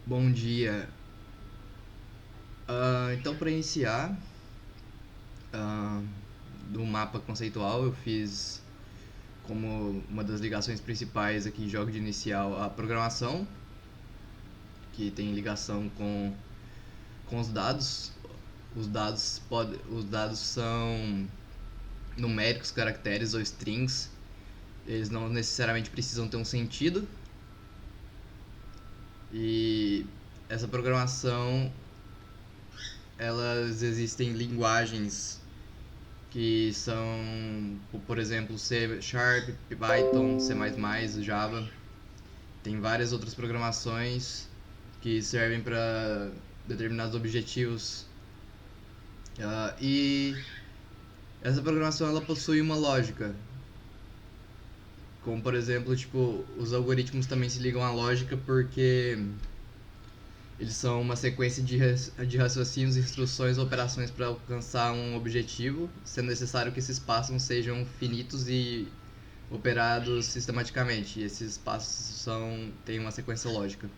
Bom dia. Então, para iniciar, ah, do mapa conceitual, eu fiz como uma das ligações principais aqui em jogo de inicial a programação, que tem ligação com os dados. Os dados são numéricos, caracteres ou strings. Eles não necessariamente precisam ter um sentido. E essa programação, elas existem linguagens que são, por exemplo, C Sharp, Python, C++, Java. Tem várias outras programações que servem para determinados objetivos. E essa programação ela possui uma lógica, como por exemplo, tipo, os algoritmos também se ligam à lógica porque eles são uma sequência de raciocínios, instruções ou operações para alcançar um objetivo, sendo necessário que esses passos sejam finitos e operados sistematicamente. E esses passos têm uma sequência lógica.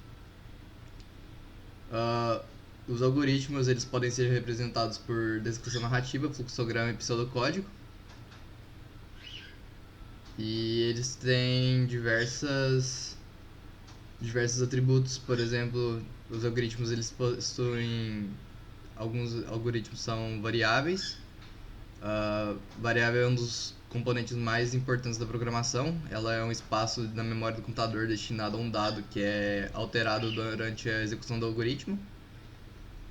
Uh, os algoritmos eles podem ser representados por descrição narrativa, fluxograma e pseudocódigo. E eles têm diversos atributos. Por exemplo, os algoritmos eles possuem alguns algoritmos são variáveis. Variável é um dos componentes mais importantes da programação. Ela é um espaço na memória do computador destinado a um dado que é alterado durante a execução do algoritmo.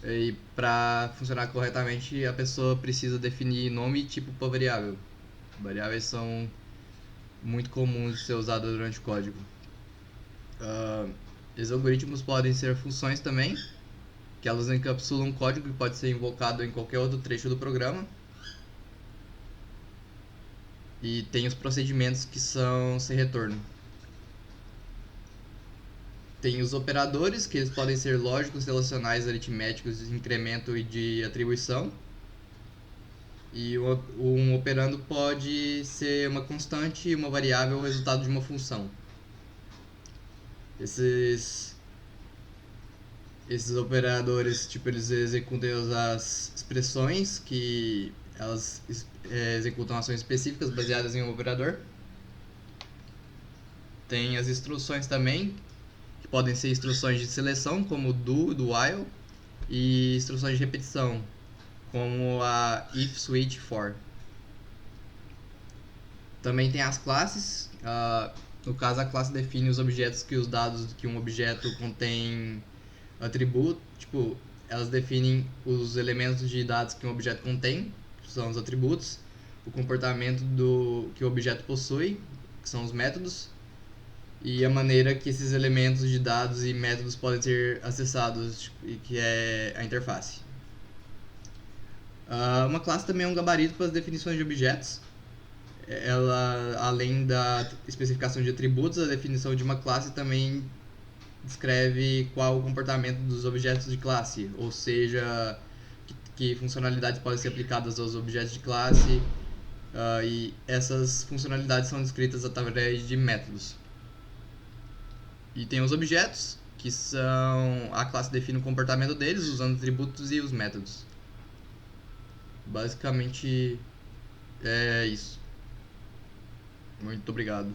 E para funcionar corretamente, a pessoa precisa definir nome e tipo para variável. Variáveis são muito comuns de ser usadas durante o código. Esses algoritmos podem ser funções também, que elas encapsulam um código que pode ser invocado em qualquer outro trecho do programa. E tem os procedimentos que são sem retorno. Tem os operadores, que eles podem ser lógicos, relacionais, aritméticos, de incremento e de atribuição. E um operando pode ser uma constante e uma variável, o resultado de uma função. Esses operadores, tipo, eles executam as expressões que elas executam ações específicas baseadas em um operador. Tem as instruções também, que podem ser instruções de seleção, como do while, e instruções de repetição, como a if, switch, for. Também tem as classes. No caso, a classe define os objetos que os dados que um objeto contém atributo, tipo, elas definem os elementos de dados que um objeto contém, que são os atributos, o comportamento que o objeto possui, que são os métodos, e a maneira que esses elementos de dados e métodos podem ser acessados, tipo, que é a interface. Uma classe também é um gabarito para as definições de objetos. Ela, além da especificação de atributos, a definição de uma classe também descreve qual o comportamento dos objetos de classe, ou seja, que funcionalidades podem ser aplicadas aos objetos de classe, e essas funcionalidades são descritas através de métodos. E tem os objetos, que são a classe define o comportamento deles usando atributos e os métodos. Basicamente é isso. Muito obrigado.